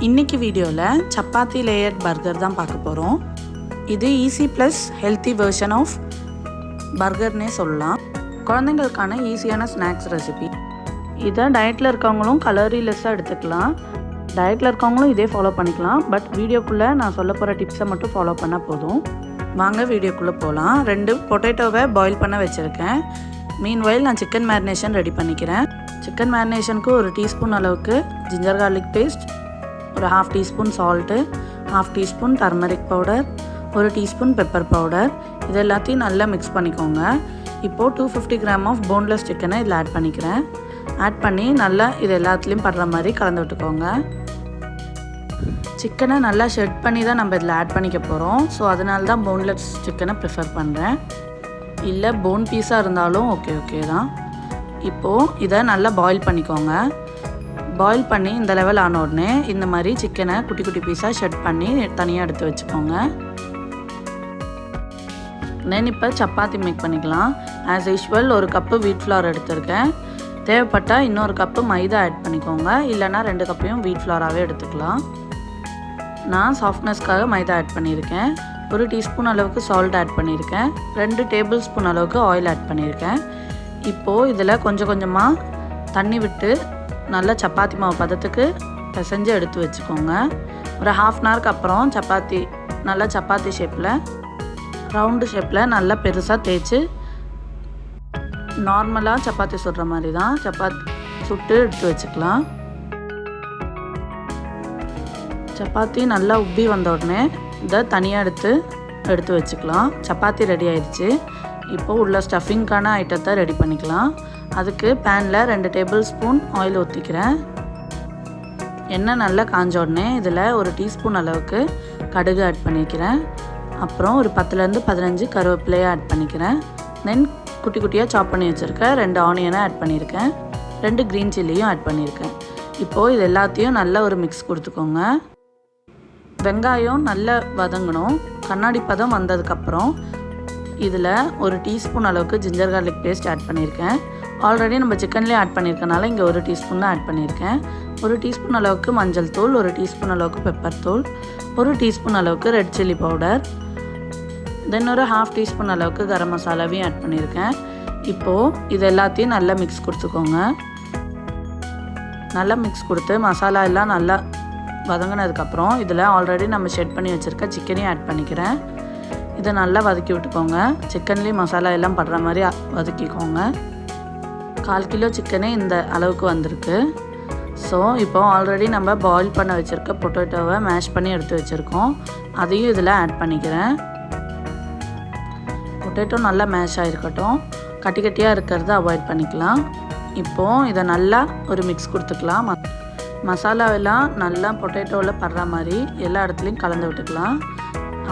இன்னைக்கு வீடியோவில் chapati layered burger தான் பார்க்க போகிறோம். இது easy plus healthy version of பர்கர்னே சொல்லலாம். குழந்தைங்களுக்கான ஈஸியான ஸ்நாக்ஸ் ரெசிபி. இதை டயட்டில் இருக்கவங்களும் கலரிலெஸ்ஸாக எடுத்துக்கலாம். டயட்டில் இருக்கவங்களும் இதே ஃபாலோ பண்ணிக்கலாம். பட் வீடியோக்குள்ளே நான் சொல்ல போகிற டிப்ஸை மட்டும் ஃபாலோ பண்ணால் போதும். வாங்க வீடியோக்குள்ளே போகலாம். 2 பொட்டேட்டோவை பாயில் பண்ண வச்சுருக்கேன். மீன்வைல் நான் சிக்கன் மேரினேஷன் ரெடி பண்ணிக்கிறேன். சிக்கன் மேரினேஷனுக்கு 1 டீஸ்பூன் அளவுக்கு ஜிஞ்சர் கார்லிக் பேஸ்ட், ஒரு 1/2 teaspoon salt, 1/2 teaspoon turmeric powder, 1 teaspoon pepper powder, இது எல்லாத்தையும் நல்லா மிக்ஸ் பண்ணிக்கோங்க. இப்போது 250 கிராம் ஆஃப் போன்லெஸ் சிக்கனை இதில் ஆட் பண்ணிக்கிறேன். ஆட் பண்ணி நல்லா இது எல்லாத்துலேயும் படுற மாதிரி கலந்து விட்டுக்கோங்க. சிக்கனை நல்லா ஷெட் பண்ணி தான் நம்ம இதில் ஆட் பண்ணிக்க போகிறோம். ஸோ அதனால தான் போன்லெஸ் சிக்கனை ப்ரிஃபர் பண்ணுறேன். இல்லை போன் பீஸாக இருந்தாலும் ஓகே தான். இப்போது இதை நல்லா பாயில் பண்ணிக்கோங்க. பாயில் பண்ணி இந்த லெவல் ஆன உடனே இந்த மாதிரி சிக்கனை குட்டி குட்டி பீஸாக ஷெட் பண்ணி தனியாக எடுத்து வச்சுக்கோங்க. தென் இப்போ சப்பாத்தி மேக் பண்ணிக்கலாம். ஆஸ் யூஷுவல் 1 கப்பு வீட் ஃப்ளார் எடுத்திருக்கேன். தேவைப்பட்டால் இன்னொரு கப்பு மைதா ஆட் பண்ணிக்கோங்க. இல்லைனா 2 கப்பையும் வீட் ஃப்ளாராகவே எடுத்துக்கலாம். நான் சாஃப்ட்னஸ்க்காக மைதா ஆட் பண்ணியிருக்கேன். 1 டீஸ்பூன் அளவுக்கு சால்ட் ஆட் பண்ணியிருக்கேன். 2 டேபிள் ஸ்பூன் அளவுக்கு ஆயில் ஆட் பண்ணியிருக்கேன். இப்போது இதில் கொஞ்சம் கொஞ்சமாக தண்ணி விட்டு நல்லா சப்பாத்தி மாவு பதத்துக்கு பிசைஞ்சு எடுத்து வச்சுக்கோங்க. ஒரு 1/2 அன் ஹவருக்கு அப்புறம் சப்பாத்தி ஷேப்பில் ரவுண்டு ஷேப்பில் நல்லா பெருசாக தேய்ச்சி நார்மலாக சப்பாத்தி சுடுற மாதிரி தான் சப்பாத்தி சுட்டு எடுத்து வச்சுக்கலாம். சப்பாத்தி நல்லா உப்பி வந்த உடனே இதை தனியாக எடுத்து வச்சுக்கலாம். சப்பாத்தி ரெடி ஆயிடுச்சு. இப்போது உள்ள ஸ்டஃபிங்க்கான ஐட்டத்தை ரெடி பண்ணிக்கலாம். அதுக்கு பேனில் 2 டேபிள் ஸ்பூன் ஆயில் ஊற்றிக்கிறேன். எண்ணெய் நல்லா காஞ்ச உடனே இதில் 1 டீஸ்பூன் அளவுக்கு கடுகு ஆட் பண்ணிக்கிறேன். அப்புறம் ஒரு 10லேருந்து 15 கருவேப்பிலையை ஆட் பண்ணிக்கிறேன். தென் குட்டி குட்டியாக சாப் பண்ணி வச்சுருக்கேன் 2 ஆனியனை ஆட் பண்ணியிருக்கேன். 2 க்ரீன் சில்லியும் ஆட் பண்ணியிருக்கேன். இப்போது இது எல்லாத்தையும் நல்லா ஒரு மிக்ஸ் கொடுத்துக்கோங்க. வெங்காயம் நல்லா வதங்கணும். கண்ணாடி பதம் வந்ததுக்கப்புறம் இதில் 1 டீஸ்பூன் அளவுக்கு ஜிஞ்சர் கார்லிக் பேஸ்ட் ஆட் பண்ணியிருக்கேன். ஆல்ரெடி நம்ம சிக்கன்லேயே ஆட் பண்ணியிருக்கனால இங்கே 1 டீஸ்பூன் தான் ஆட் பண்ணியிருக்கேன். 1 டீஸ்பூன் அளவுக்கு மஞ்சள் தூள், 1 டீஸ்பூன் அளவுக்கு பெப்பர் தூள், 1 டீஸ்பூன் அளவுக்கு ரெட் சில்லி பவுடர், தென் ஒரு 1/2 டீஸ்பூன் அளவுக்கு கரம் மசாலாவையும் ஆட் பண்ணியிருக்கேன். இப்போது இது எல்லாத்தையும் நல்லா மிக்ஸ் கொடுத்துக்கோங்க. நல்லா மிக்ஸ் கொடுத்து மசாலா எல்லாம் நல்லா வதங்கினதுக்கப்புறம் இதில் ஆல்ரெடி நம்ம ஷெட் பண்ணி வச்சுருக்க சிக்கனையும் ஆட் பண்ணிக்கிறேன். இதை நல்லா வதக்கி விட்டுக்கோங்க. சிக்கன்லேயும் மசாலா எல்லாம் படுற மாதிரி வதக்கிக்கோங்க. 1/4 கிலோ சிக்கனே இந்த அளவுக்கு வந்திருக்கு. ஸோ இப்போ ஆல்ரெடி நம்ம பாயில் பண்ண வச்சுருக்க பொட்டேட்டோவை மேஷ் பண்ணி எடுத்து வச்சுருக்கோம். அதையும் இதில் ஆட் பண்ணிக்கிறேன். பொட்டேட்டோ நல்லா மேஷ் ஆகிருக்கட்டும். கட்டி கட்டியாக இருக்கிறத அவாய்ட் பண்ணிக்கலாம். இப்போது இதை நல்லா ஒரு மிக்ஸ் கொடுத்துக்கலாம். மசாலாவெல்லாம் நல்லா பொட்டேட்டோவில் படுற மாதிரி எல்லா இடத்துலையும் கலந்து விட்டுக்கலாம்.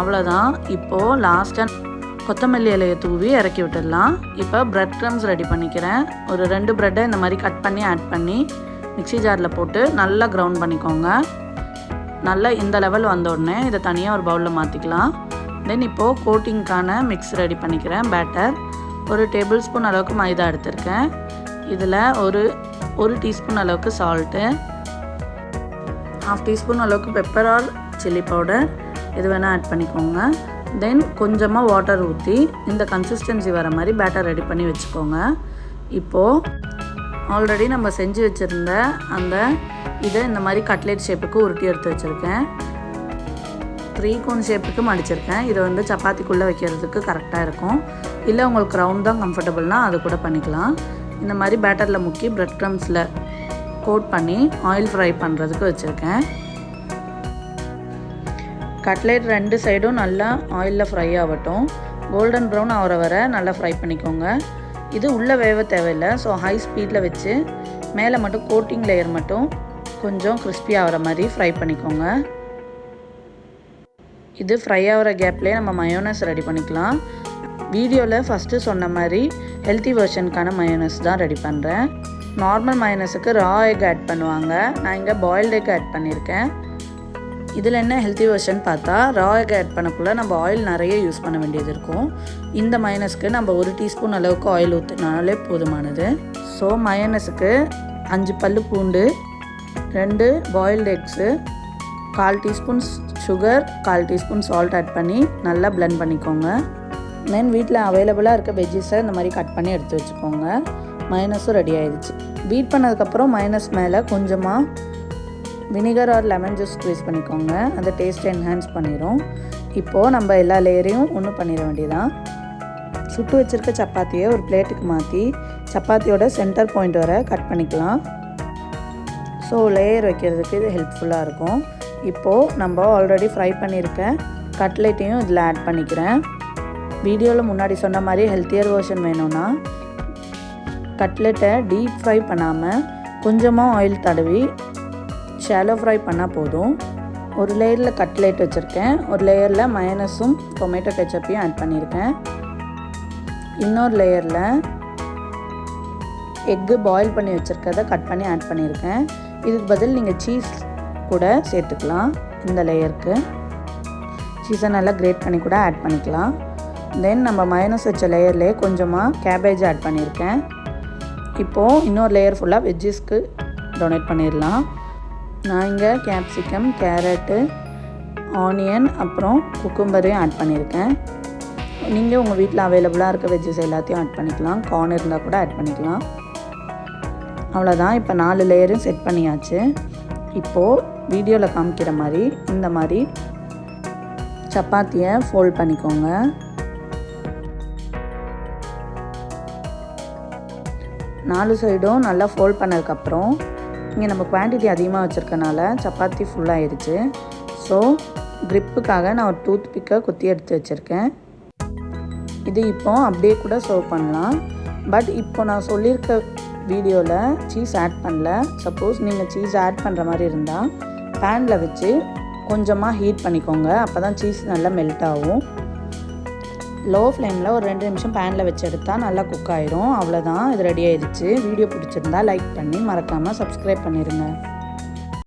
அவ்வளோதான். இப்போது லாஸ்ட்டாக கொத்தமல்லி இலையை தூவி இறக்கி விட்டுடலாம். இப்போ ப்ரெட் க்ரம்ஸ் ரெடி பண்ணிக்கிறேன். ஒரு 2 ப்ரெட்டை இந்த மாதிரி கட் பண்ணி ஆட் பண்ணி மிக்ஸி ஜாரில் போட்டு நல்லா கிரவுண்ட் பண்ணிக்கோங்க. நல்லா இந்த லெவல் வந்த உடனே இதை தனியாக ஒரு பவுலில் மாற்றிக்கலாம். தென் இப்போது கோட்டிங்க்கான மிக்ஸ் ரெடி பண்ணிக்கிறேன். பேட்டர் 1 டேபிள் ஸ்பூன் அளவுக்கு மைதா எடுத்திருக்கேன். இதில் ஒரு டீஸ்பூன் அளவுக்கு சால்ட்டு, 1/2 டீஸ்பூன் அளவுக்கு பெப்பர் ஆர் சில்லி பவுடர் இது வேணால் ஆட் பண்ணிக்கோங்க. தென் கொஞ்சமாக வாட்டர் ஊற்றி இந்த கன்சிஸ்டன்சி வர மாதிரி பேட்டர் ரெடி பண்ணி வச்சுக்கோங்க. இப்போது ஆல்ரெடி நம்ம செஞ்சு வச்சுருந்த இதை இந்த மாதிரி கட்லெட் ஷேப்புக்கு உருட்டி எடுத்து வச்சுருக்கேன். 3 கோன் ஷேப்புக்கு மடிச்சிருக்கேன். இது சப்பாத்திக்குள்ளே வைக்கிறதுக்கு கரெக்டாக இருக்கும். இல்லை உங்களுக்கு ரவுண்ட் தான் கம்ஃபர்டபுள்னால் அது கூட பண்ணிக்கலாம். இந்த மாதிரி பேட்டரில் முக்கி ப்ரெட் க்ரம்ஸில் கோட் பண்ணி ஆயில் ஃப்ரை பண்ணுறதுக்கு வச்சுருக்கேன். கட்லெட் 2 சைடும் நல்லா ஆயிலில் ஃப்ரை ஆகட்டும். கோல்டன் ப்ரௌன் ஆகிற வரை நல்லா ஃப்ரை பண்ணிக்கோங்க. இது உள்ளே வேக தேவையில்லை. ஸோ ஹை ஸ்பீடில் வச்சு மேலே மட்டும் கோட்டிங் லேயர் மட்டும் கொஞ்சம் கிறிஸ்பி ஆகிற மாதிரி ஃப்ரை பண்ணிக்கோங்க. இது ஃப்ரை ஆகிற கேப்லேயே நம்ம மயோனஸ் ரெடி பண்ணிக்கலாம். வீடியோவில் ஃபஸ்ட்டு சொன்ன மாதிரி ஹெல்த்தி வெர்ஷனுக்கான மயோனஸ் தான் ரெடி பண்ணுறேன். நார்மல் மயோனஸுக்கு ரா எக் ஆட் பண்ணுவாங்க. நான் இங்கே பாயில்டு எக் ஆட் பண்ணியிருக்கேன். இதில் என்ன ஹெல்த்தி வெர்ஷன் பார்த்தா ரா எக் ஆட் பண்ணக்குள்ளே நம்ம ஆயில் நிறைய யூஸ் பண்ண வேண்டியது இருக்கும். இந்த மயோனஸ்க்கு நம்ம 1 டீஸ்பூன் அளவுக்கு ஆயில் ஊற்றினாலே போதுமானது. ஸோ மயோனஸுக்கு 5 பல்லு பூண்டு, 2 boiled eggs, 1/4 teaspoon sugar, 1/4 teaspoon salt add பண்ணி நல்லா blend பண்ணிக்கோங்க. தென் வீட்டில் அவைலபிளாக இருக்க வெஜ்ஜஸை இந்த மாதிரி கட் பண்ணி எடுத்து வச்சுக்கோங்க. மயோனைஸும் ரெடி ஆயிடுச்சு. பீட் பண்ணதுக்கப்புறம் மயோனைஸ் மேலே கொஞ்சமாக vinegar R lemon juice squeeze பண்ணிக்கோங்க. அந்த டேஸ்ட்டை என்ஹான்ஸ் பண்ணிடும். இப்போது நம்ம எல்லா லேயரையும் ஒன்று பண்ணிட வேண்டியதான். சுட்டு வச்சுருக்க சப்பாத்தியை ஒரு பிளேட்டுக்கு மாற்றி சப்பாத்தியோட சென்டர் பாயிண்ட் வரை கட் பண்ணிக்கலாம். ஸோ லேயர் வைக்கிறதுக்கு இது ஹெல்ப்ஃபுல்லாக இருக்கும். இப்போது நம்ம ஆல்ரெடி ஃப்ரை பண்ணியிருக்க கட்லெட்டையும் இதில் ஆட் பண்ணிக்கிறேன். வீடியோவில் முன்னாடி சொன்ன மாதிரி ஹெல்த்தியர் வெர்ஷன் வேணும்னா கட்லெட்டை டீப் ஃப்ரை பண்ணாமல் கொஞ்சமாக ஆயில் தடவி ஷாலோ ஃப்ரை பண்ணால் போதும். ஒரு லேயரில் கட்லெட் வச்சுருக்கேன், ஒரு லேயரில் மயோனைஸும் டொமேட்டோ கெச்சப்பையும் ஆட் பண்ணியிருக்கேன். இன்னொரு லேயரில் எக்கு பாயில் பண்ணி வச்சுருக்கிறத கட் பண்ணி ஆட் பண்ணியிருக்கேன். இதுக்கு பதில் நீங்கள் சீஸ் கூட சேர்த்துக்கலாம். இந்த லேயருக்கு சீஸை நல்லா கிரேட் பண்ணி கூட ஆட் பண்ணிக்கலாம். தென் நம்ம மயோனைஸ் வச்ச லேயர்லேயே கொஞ்சமாக கேபேஜ் ஆட் பண்ணியிருக்கேன். இப்போது இன்னொரு லேயர் ஃபுல்லாக வெஜ்ஜஸ்க்கு டொனேட் பண்ணிடலாம். நான் இங்கே கேப்சிகம், கேரட்டு, ஆனியன் அப்புறம் குக்கும்பரையும் ஆட் பண்ணியிருக்கேன். நீங்கள் உங்கள் வீட்டில் அவைலபிளாக இருக்க வெஜ்ஜஸ் எல்லாத்தையும் ஆட் பண்ணிக்கலாம். கார்ன் இருந்தால் கூட ஆட் பண்ணிக்கலாம். அவ்வளோதான். இப்போ 4 லேயரும் செட் பண்ணியாச்சு. இப்போது வீடியோவில் காமிக்கிற மாதிரி இந்த மாதிரி சப்பாத்தியை ஃபோல்ட் பண்ணிக்கோங்க. நாலு சைடும் நல்லா ஃபோல்ட் பண்ணதுக்கப்புறம் இங்கே நம்ம குவான்டிட்டி அதிகமாக வச்சுருக்கனால சப்பாத்தி ஃபுல்லாகிடுச்சு. ஸோ க்ரிப்புக்காக நான் ஒரு டூத் பிக்கை குத்தி எடுத்து வச்சுருக்கேன். இது இப்போ அப்படியே கூட சர்வ் பண்ணலாம். பட் இப்போ நான் சொல்லியிருக்க வீடியோவில் சீஸ் ஆட் பண்ணல. சப்போஸ் நீங்கள் சீஸ் ஆட் பண்ணுற மாதிரி இருந்தால் பேனில் வச்சு கொஞ்சமாக ஹீட் பண்ணிக்கோங்க. அப்போ தான் சீஸ் நல்லா மெல்ட் ஆகும். லோ ஃப்ளேமில் ஒரு 2 நிமிஷம் பேனில் வச்சு எடுத்தால் நல்லா குக் ஆயிரும். அவ்வளோதான், இது ரெடி ஆயிடுச்சு. வீடியோ பிடிச்சிருந்தா லைக் பண்ணி மறக்காமல் சப்ஸ்கிரைப் பண்ணிடுங்க.